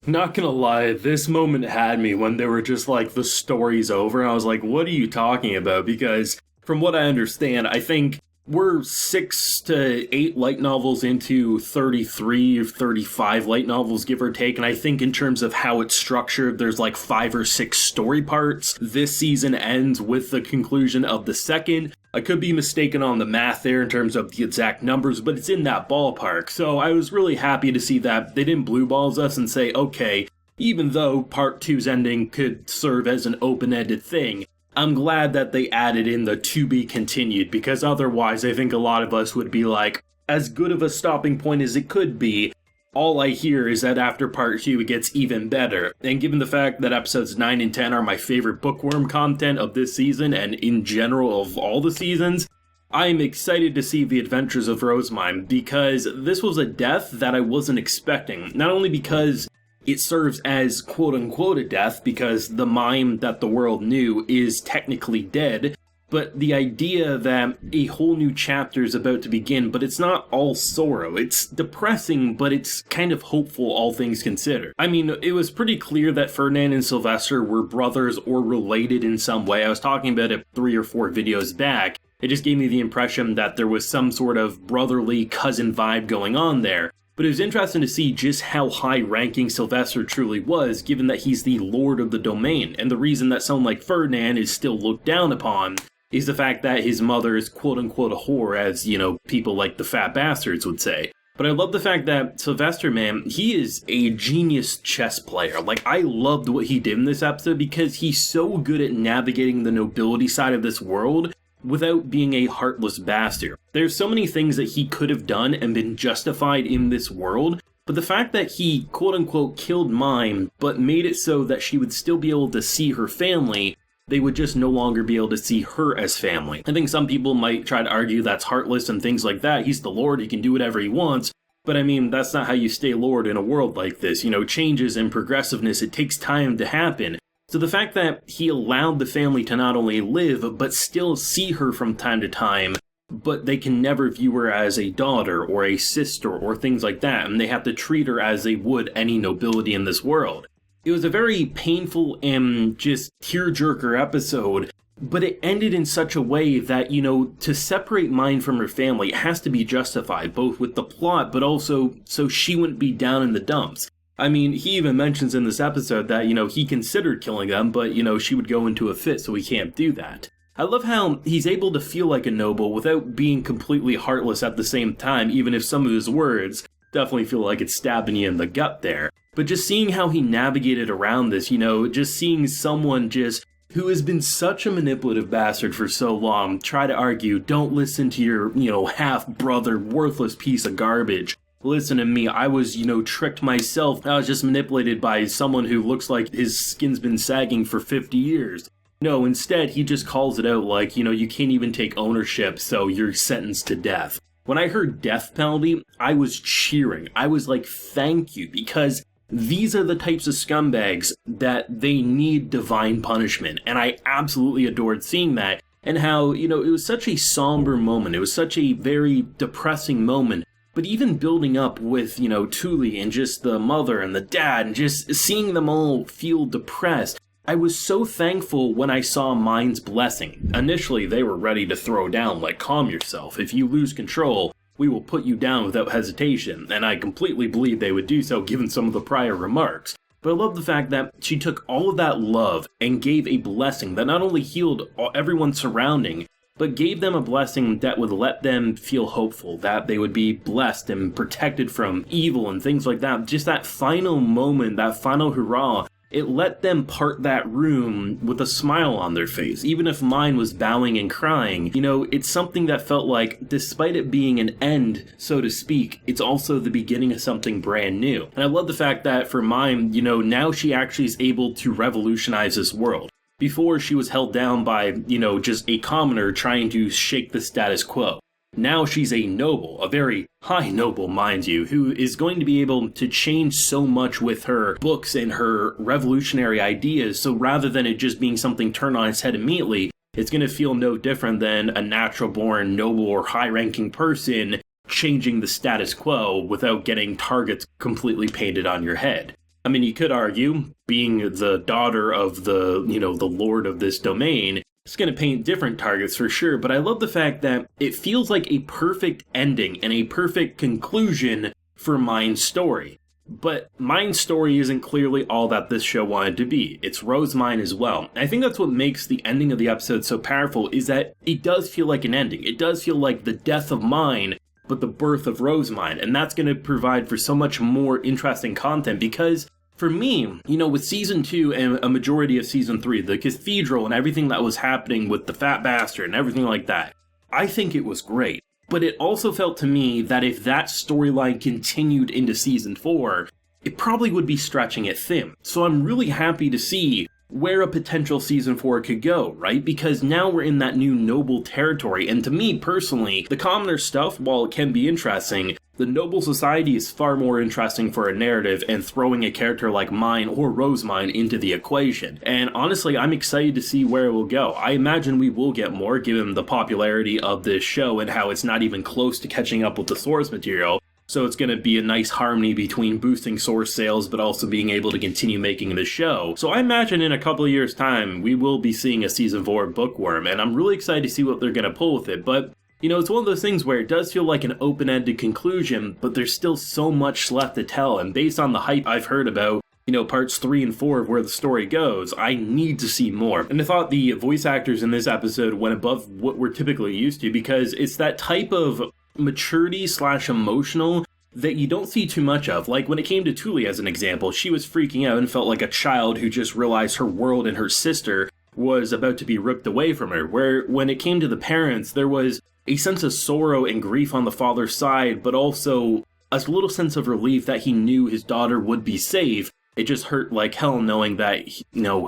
Not gonna lie, this moment had me when they were just like, the story's over. And I was like, what are you talking about? Because from what I understand, I think we're 6 to 8 light novels into 33 or 35 light novels, give or take. And I think in terms of how it's structured, there's like 5 or 6 story parts. This season ends with the conclusion of the second. I could be mistaken on the math there in terms of the exact numbers, but it's in that ballpark. So I was really happy to see that they didn't blue balls us and say, okay, even though part two's ending could serve as an open-ended thing, I'm glad that they added in the to be continued, because otherwise I think a lot of us would be like, as good of a stopping point as it could be, all I hear is that after part 2 it gets even better. And given the fact that episodes 9 and 10 are my favorite Bookworm content of this season and in general of all the seasons, I'm excited to see the adventures of Rozemyne, because this was a death that I wasn't expecting. Not only because it serves as quote-unquote a death, because the mime that the world knew is technically dead, but the idea that a whole new chapter is about to begin, but it's not all sorrow. It's depressing, but it's kind of hopeful, all things considered. I mean, it was pretty clear that Ferdinand and Sylvester were brothers or related in some way. I was talking about it 3 or 4 videos back. It just gave me the impression that there was some sort of brotherly cousin vibe going on there. But it was interesting to see just how high-ranking Sylvester truly was, given that he's the lord of the domain. And the reason that someone like Ferdinand is still looked down upon is the fact that his mother is quote-unquote a whore, as, you know, people like the fat bastards would say. But I love the fact that Sylvester, man, he is a genius chess player. Like, I loved what he did in this episode because he's so good at navigating the nobility side of this world without being a heartless bastard. There's so many things that he could have done and been justified in this world, but the fact that he quote-unquote killed Mime, but made it so that she would still be able to see her family, they would just no longer be able to see her as family. I think some people might try to argue that's heartless and things like that. He's the Lord, he can do whatever he wants. But I mean, that's not how you stay Lord in a world like this. You know, changes and progressiveness, it takes time to happen. So the fact that he allowed the family to not only live, but still see her from time to time, but they can never view her as a daughter or a sister or things like that, and they have to treat her as they would any nobility in this world. It was a very painful and just tearjerker episode, but it ended in such a way that, you know, to separate Mine from her family has to be justified, both with the plot, but also so she wouldn't be down in the dumps. I mean, he even mentions in this episode that, you know, he considered killing them, but, you know, she would go into a fit, so he can't do that. I love how he's able to feel like a noble without being completely heartless at the same time, even if some of his words definitely feel like it's stabbing you in the gut there. But just seeing how he navigated around this, you know, just seeing someone just who has been such a manipulative bastard for so long try to argue, don't listen to your, you know, half-brother, worthless piece of garbage. Listen to me, I was, you know, tricked myself. I was just manipulated by someone who looks like his skin's been sagging for 50 years. No, instead, he just calls it out like, you know, you can't even take ownership, so you're sentenced to death. When I heard death penalty, I was cheering. I was like, thank you, because these are the types of scumbags that they need divine punishment. And I absolutely adored seeing that. And how, you know, it was such a somber moment. It was such a very depressing moment. But even building up with, you know, Thule and just the mother and the dad and just seeing them all feel depressed, I was so thankful when I saw Mine's blessing. Initially, they were ready to throw down, like, calm yourself. If you lose control, we will put you down without hesitation. And I completely believe they would do so given some of the prior remarks. But I love the fact that she took all of that love and gave a blessing that not only healed everyone surrounding, but gave them a blessing that would let them feel hopeful, that they would be blessed and protected from evil and things like that. Just that final moment, that final hurrah, it let them part that room with a smile on their face. Even if Mine was bowing and crying, you know, it's something that felt like, despite it being an end, so to speak, it's also the beginning of something brand new. And I love the fact that for Mine, you know, now she actually is able to revolutionize this world. Before, she was held down by, you know, just a commoner trying to shake the status quo. Now she's a noble, a very high noble, mind you, who is going to be able to change so much with her books and her revolutionary ideas, so rather than it just being something turned on its head immediately, it's going to feel no different than a natural-born noble or high-ranking person changing the status quo without getting targets completely painted on your head. I mean, you could argue, being the daughter of the, the lord of this domain, it's going to paint different targets for sure, but I love the fact that it feels like a perfect ending and a perfect conclusion for Mind's story. But Mind's story isn't clearly all that this show wanted to be. It's Rozemyne as well. I think that's what makes the ending of the episode so powerful, is that it does feel like an ending. It does feel like the death of Mind, but the birth of Rozemyne. And that's going to provide for so much more interesting content, because for me, with season 2 and a majority of season 3, the cathedral and everything that was happening with the fat bastard and everything like that, I think it was great. But it also felt to me that if that storyline continued into season 4, it probably would be stretching it thin. So I'm really happy to see where a potential season 4 could go, right? Because now we're in that new noble territory, and to me personally, the commoner stuff, while it can be interesting, the noble society is far more interesting for a narrative, and throwing a character like Mind or Rozemyne into the equation. And honestly, I'm excited to see where it will go. I imagine we will get more, given the popularity of this show and how it's not even close to catching up with the source material. So it's going to be a nice harmony between boosting source sales, but also being able to continue making the show. So I imagine in a couple of years' time, we will be seeing a season 4 of Bookworm, and I'm really excited to see what they're going to pull with it. But, it's one of those things where it does feel like an open-ended conclusion, but there's still so much left to tell. And based on the hype I've heard about, parts 3 and 4 of where the story goes, I need to see more. And I thought the voice actors in this episode went above what we're typically used to, because it's that type of maturity / emotional that you don't see too much of. Like when it came to Tuli as an example, she was freaking out and felt like a child who just realized her world and her sister was about to be ripped away from her. Where when it came to the parents, there was a sense of sorrow and grief on the father's side, but also a little sense of relief that he knew his daughter would be safe. It just hurt like hell knowing that,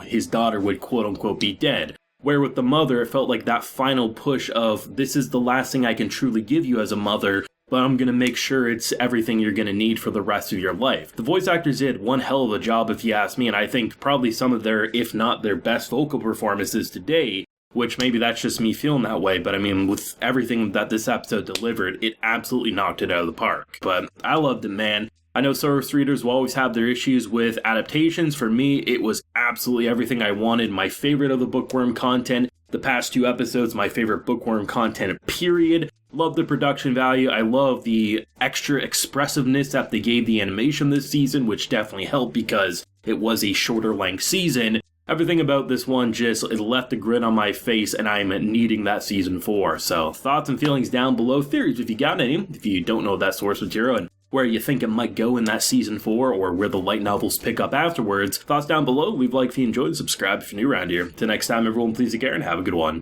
his daughter would quote unquote be dead. Where with the mother, it felt like that final push of, this is the last thing I can truly give you as a mother, but I'm going to make sure it's everything you're going to need for the rest of your life. The voice actors did one hell of a job, if you ask me, and I think probably some of their, if not their best vocal performances to date, which maybe that's just me feeling that way, but I mean, with everything that this episode delivered, it absolutely knocked it out of the park. But I loved it, man. I know source readers will always have their issues with adaptations. For me, it was absolutely everything I wanted. My favorite of the Bookworm content. The past 2 episodes, my favorite Bookworm content, period. Love the production value. I love the extra expressiveness that they gave the animation this season, which definitely helped because it was a shorter length season. Everything about this one it left a grin on my face, and I'm needing that season 4. So thoughts and feelings down below. Theories if you got any, if you don't know that source material, and where you think it might go in that season 4, or where the light novels pick up afterwards. Thoughts down below. Leave a like if you enjoyed, subscribe if you're new around here. Till next time, everyone, please take care and have a good one.